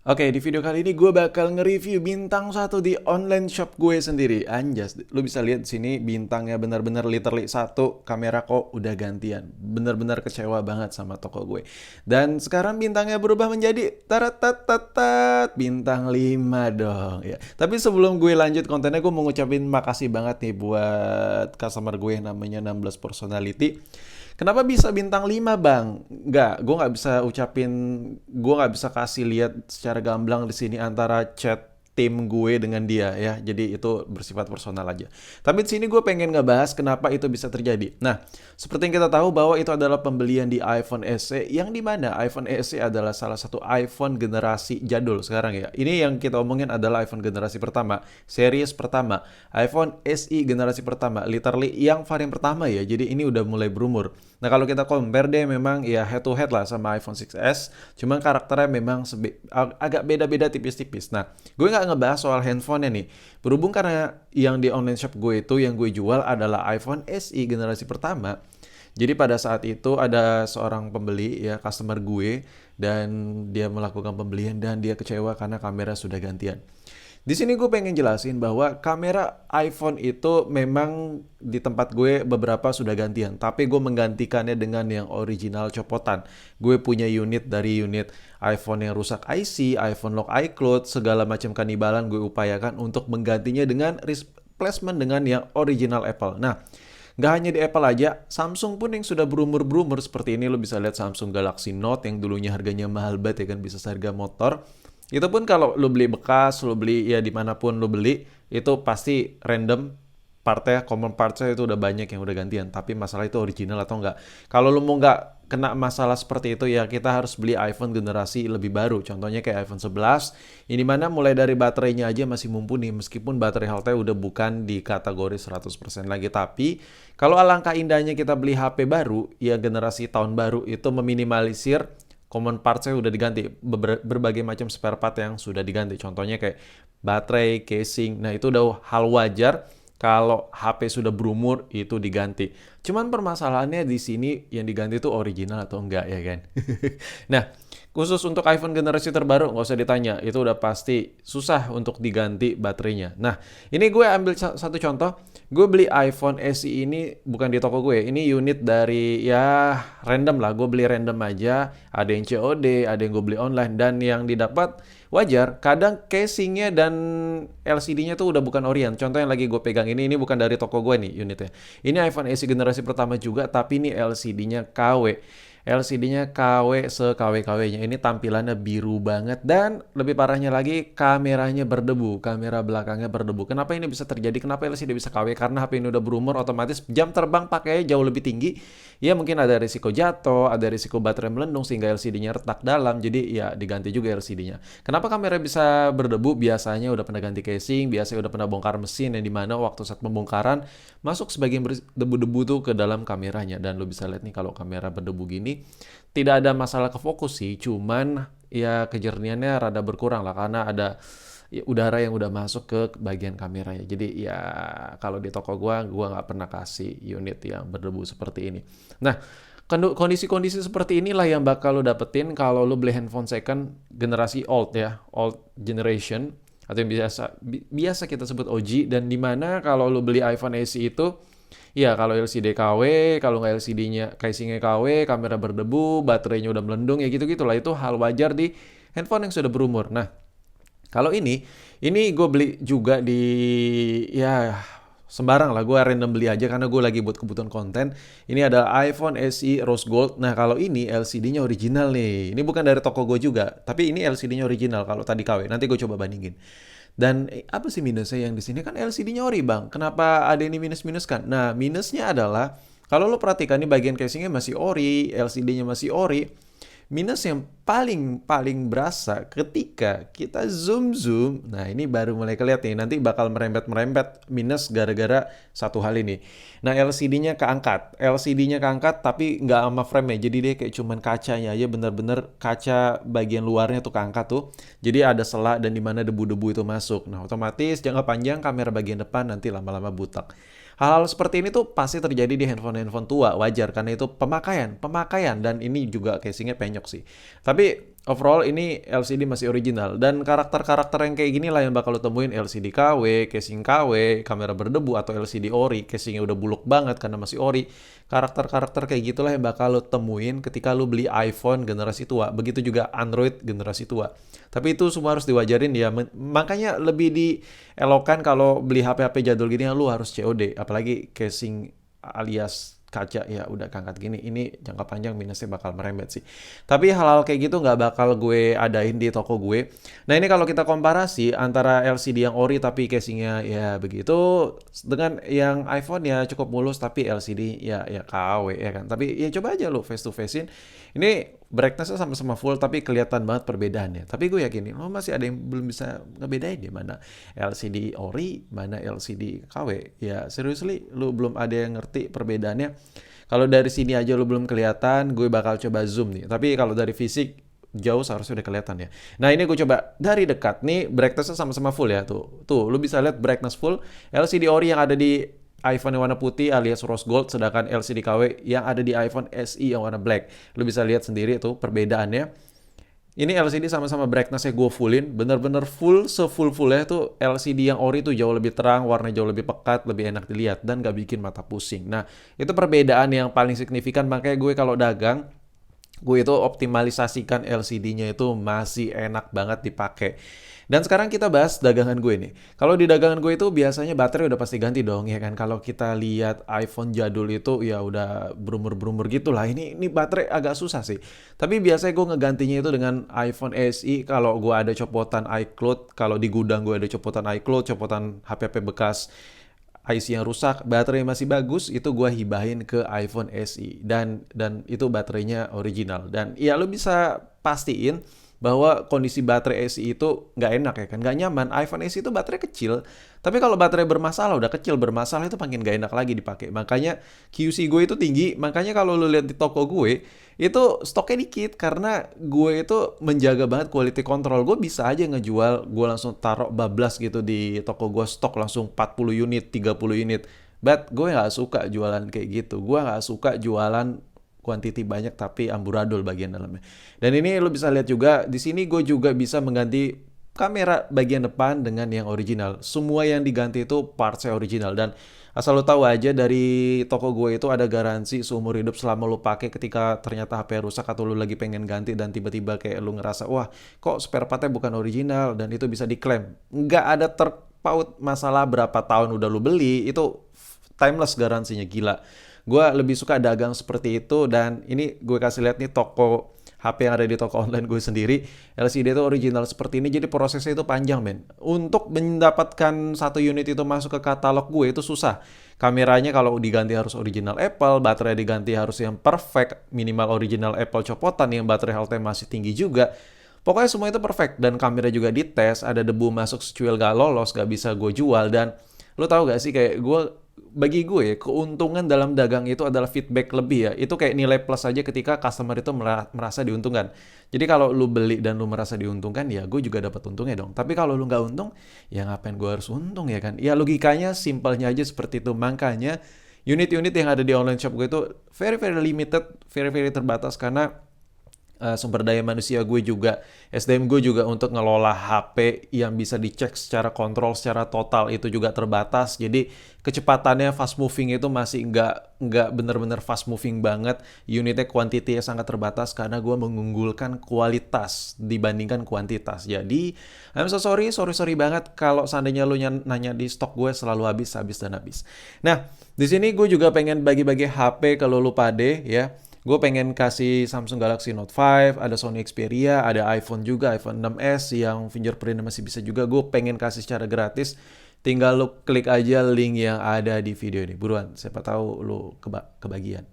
Oke, di video kali ini gue bakal nge-review bintang satu di online shop gue sendiri. Anjas, lu bisa lihat di sini bintangnya benar-benar literally satu, kamera kok udah gantian. Benar-benar kecewa banget sama toko gue. Dan sekarang bintangnya berubah menjadi tarat bintang 5 dong. Ya. Tapi sebelum gue lanjut kontennya, gue mau ngucapin makasih banget nih buat customer gue yang namanya 16 Personality. Kenapa bisa bintang 5 bang? Nggak, gue nggak bisa kasih lihat secara gamblang di sini antara chat tim gue dengan dia ya. Jadi itu bersifat personal aja. Tapi di sini gue pengen ngebahas kenapa itu bisa terjadi. Nah, seperti yang kita tahu bahwa itu adalah pembelian di iPhone SE yang dimana iPhone SE adalah salah satu iPhone generasi jadul sekarang ya. Ini yang kita omongin adalah iPhone generasi pertama, series pertama, iPhone SE generasi pertama, literally yang varian pertama ya. Jadi ini udah mulai berumur. Nah kalau kita compare deh memang ya head to head lah sama iPhone 6s, cuman karakternya memang agak beda-beda tipis-tipis. Nah gue nggak ngebahas soal handphonenya nih, berhubung karena yang di online shop gue itu yang gue jual adalah iPhone SE generasi pertama. Jadi pada saat itu ada seorang pembeli ya customer gue dan dia melakukan pembelian dan dia kecewa karena kamera sudah gantian. Di sini gue pengen jelasin bahwa kamera iPhone itu memang di tempat gue beberapa sudah gantian, tapi gue menggantikannya dengan yang original copotan. Gue punya unit dari unit iPhone yang rusak IC, iPhone lock iCloud, segala macam kanibalan gue upayakan untuk menggantinya dengan replacement dengan yang original Apple. Nah, nggak hanya di Apple aja, Samsung pun yang sudah berumur-berumur seperti ini, lo bisa lihat Samsung Galaxy Note yang dulunya harganya mahal banget ya kan, bisa seharga motor. Itu pun kalau lo beli bekas, lo beli ya dimanapun lo beli, itu pasti random partnya, common partsnya itu udah banyak yang udah gantian. Tapi masalah itu original atau enggak. Kalau lo mau nggak kena masalah seperti itu ya kita harus beli iPhone generasi lebih baru. Contohnya kayak iPhone 11, ini mana mulai dari baterainya aja masih mumpuni meskipun baterai health-nya udah bukan di kategori 100% lagi. Tapi kalau alangkah indahnya kita beli HP baru, ya generasi tahun baru itu meminimalisir common parts-nya udah diganti, berbagai macam spare part yang sudah diganti. Contohnya kayak baterai, casing. Nah, itu udah hal wajar kalau HP sudah berumur itu diganti. Cuman permasalahannya di sini yang diganti itu original atau enggak ya kan. Nah, khusus untuk iPhone generasi terbaru nggak usah ditanya, itu udah pasti susah untuk diganti baterainya. Nah, ini gue ambil satu contoh. Gue beli iPhone SE ini bukan di toko gue, ini unit dari ya random lah. Gue beli random aja, ada yang COD, ada yang gue beli online, dan yang didapat wajar. Kadang casingnya dan LCD-nya tuh udah bukan Orient. Contoh yang lagi gue pegang ini bukan dari toko gue nih unitnya. Ini iPhone SE generasi pertama juga, tapi ini LCD-nya KW. LCD-nya KW se-KW-KW-nya. Ini tampilannya biru banget dan lebih parahnya lagi kameranya berdebu. Kamera belakangnya berdebu. Kenapa ini bisa terjadi? Kenapa LCD bisa KW? Karena HP ini udah berumur, otomatis jam terbang pakainya jauh lebih tinggi. Ya mungkin ada risiko jatuh, ada risiko baterai melendung sehingga LCD-nya retak dalam. Jadi ya diganti juga LCD-nya. Kenapa kamera bisa berdebu? Biasanya udah pernah ganti casing, biasanya udah pernah bongkar mesin yang dimana waktu saat pembongkaran masuk sebagian debu-debu tuh ke dalam kameranya. Dan lo bisa lihat nih kalau kamera berdebu gini tidak ada masalah ke fokus sih, cuman ya kejernihannya rada berkurang lah karena ada ya, udara yang udah masuk ke bagian kameranya. Jadi ya kalau di toko gua nggak pernah kasih unit yang berdebu seperti ini. Nah, kondisi-kondisi seperti inilah yang bakal lo dapetin kalau lo beli handphone second generasi old ya, old generation atau yang biasa kita sebut OG, dan dimana kalau lo beli iPhone SE itu iya, kalau LCD KW, kalau nggak LCD-nya casingnya KW, kamera berdebu, baterainya udah melendung, ya gitu-gitulah. Itu hal wajar di handphone yang sudah berumur. Nah, kalau ini gue beli juga di ya sembarang lah, gue random beli aja karena gue lagi buat kebutuhan konten. Ini ada iPhone SE Rose Gold. Nah, kalau ini LCD-nya original nih. Ini bukan dari toko gue juga, tapi ini LCD-nya original kalau tadi KW. Nanti gue coba bandingin. Dan apa sih minusnya yang di sini kan LCD-nya ori bang. Kenapa ada ini minus-minus kan? Nah minusnya adalah kalau lo perhatikan nih bagian casingnya masih ori, LCD-nya masih ori. Minus yang paling paling berasa ketika kita zoom. Nah ini baru mulai kelihatan nih. Nanti bakal merembet minus gara-gara satu hal ini. Nah LCD-nya keangkat tapi nggak sama frame ya. Jadi dia kayak cuman kacanya aja, bener-bener kaca bagian luarnya tuh keangkat tuh. Jadi ada celah dan dimana debu-debu itu masuk. Nah otomatis jangka panjang kamera bagian depan nanti lama-lama butak. Hal-hal seperti ini tuh pasti terjadi di handphone-handphone tua, wajar karena itu pemakaian dan ini juga casingnya penyok sih. Tapi overall ini LCD masih original dan karakter-karakter yang kayak gini lah yang bakal lo temuin LCD KW, casing KW, kamera berdebu atau LCD ori, casingnya udah buluk banget karena masih ori. Karakter-karakter kayak gitulah yang bakal lo temuin ketika lo beli iPhone generasi tua. Begitu juga Android generasi tua. Tapi itu semua harus diwajarin ya. Makanya lebih dielokkan kalau beli HP-HP jadul gini lo harus COD, apalagi casing alias kaca ya udah keangkat gini, ini jangka panjang minusnya bakal merembet sih. Tapi hal-hal kayak gitu nggak bakal gue adain di toko gue. Nah ini kalau kita komparasi antara LCD yang ori tapi casingnya ya begitu dengan yang iPhone ya cukup mulus tapi LCD ya KW ya kan. Tapi ya coba aja lo face to facein. Ini brightness-nya sama-sama full tapi kelihatan banget perbedaannya. Tapi gue yakin lo masih ada yang belum bisa ngebedain di mana LCD ori, mana LCD KW. Ya seriously lu belum ada yang ngerti perbedaannya. Kalau dari sini aja lu belum kelihatan, gue bakal coba zoom nih. Tapi kalau dari fisik jauh seharusnya udah kelihatan ya. Nah ini gue coba dari dekat nih brightness-nya sama-sama full ya tuh lu bisa lihat brightness full LCD ori yang ada di iPhone yang warna putih alias rose gold, sedangkan LCD KW yang ada di iPhone SE yang warna black. Lu bisa lihat sendiri tuh perbedaannya. Ini LCD sama-sama brightness-nya gue fullin, bener-bener full, sefull-fullnya tuh LCD yang ori tuh jauh lebih terang, warna jauh lebih pekat, lebih enak dilihat, dan gak bikin mata pusing. Nah, itu perbedaan yang paling signifikan, makanya gue kalau dagang, gue itu optimalisasikan LCD-nya itu masih enak banget dipakai. Dan sekarang kita bahas dagangan gue nih. Kalau di dagangan gue itu biasanya baterai udah pasti ganti dong ya kan. Kalau kita lihat iPhone jadul itu ya udah berumur-berumur gitu lah. Ini baterai agak susah sih. Tapi biasanya gue ngegantinya itu dengan iPhone SE kalau gue ada copotan iCloud. Kalau di gudang gue ada copotan iCloud, copotan HP-HP bekas IC yang rusak, baterai masih bagus, itu gue hibahin ke iPhone SE dan itu baterainya original. Dan ya lo bisa pastiin bahwa kondisi baterai SE itu nggak enak ya kan, nggak nyaman. iPhone SE itu baterai kecil, tapi kalau baterai bermasalah, udah kecil bermasalah itu makin nggak enak lagi dipakai. Makanya QC gue itu tinggi, makanya kalau lo lihat di toko gue, itu stoknya dikit karena gue itu menjaga banget quality control. Gue bisa aja ngejual, gue langsung taruh bablas gitu di toko gue, stok langsung 40 unit, 30 unit. But gue nggak suka jualan kayak gitu. Gue nggak suka jualan quantity banyak tapi amburadul bagian dalamnya. Dan ini lo bisa lihat juga di sini gue juga bisa mengganti kamera bagian depan dengan yang original. Semua yang diganti itu partsnya original dan asal lo tahu aja dari toko gue itu ada garansi seumur hidup selama lo pakai ketika ternyata HP rusak atau lo lagi pengen ganti dan tiba-tiba kayak lo ngerasa wah kok spare partnya bukan original dan itu bisa diklaim. Nggak ada terpaut masalah berapa tahun udah lo beli, itu timeless garansinya, gila. Gue lebih suka dagang seperti itu dan ini gue kasih lihat nih toko HP yang ada di toko online gue sendiri. LCD itu original seperti ini, jadi prosesnya itu panjang men. Untuk mendapatkan satu unit itu masuk ke katalog gue itu susah. Kameranya kalau diganti harus original Apple, baterai diganti harus yang perfect, minimal original Apple copotan yang baterai health-nya masih tinggi juga. Pokoknya semua itu perfect dan kamera juga dites, ada debu masuk secuil gak lolos, gak bisa gue jual. Dan lo tau gak sih kayak bagi gue keuntungan dalam dagang itu adalah feedback lebih ya. Itu kayak nilai plus aja ketika customer itu merasa diuntungkan. Jadi kalau lu beli dan lu merasa diuntungkan ya gue juga dapat untungnya dong. Tapi kalau lu nggak untung ya ngapain gue harus untung ya kan. Ya logikanya simpelnya aja seperti itu. Makanya unit-unit yang ada di online shop gue itu very very limited, very very terbatas karena sumber daya manusia gue juga, SDM gue juga untuk ngelola HP yang bisa dicek secara kontrol secara total itu juga terbatas. Jadi kecepatannya fast moving itu masih nggak bener-bener fast moving banget. Unitnya quantity sangat terbatas karena gue mengunggulkan kualitas dibandingkan kuantitas. Jadi I'm so sorry banget kalau seandainya lu nanya di stok gue selalu habis dan habis. Nah di sini gue juga pengen bagi-bagi HP kalau lu pade ya. Gue pengen kasih Samsung Galaxy Note 5, ada Sony Xperia, ada iPhone juga, iPhone 6s yang fingerprint masih bisa juga. Gue pengen kasih secara gratis. Tinggal lu klik aja link yang ada di video ini. Buruan, siapa tahu lu kebagian.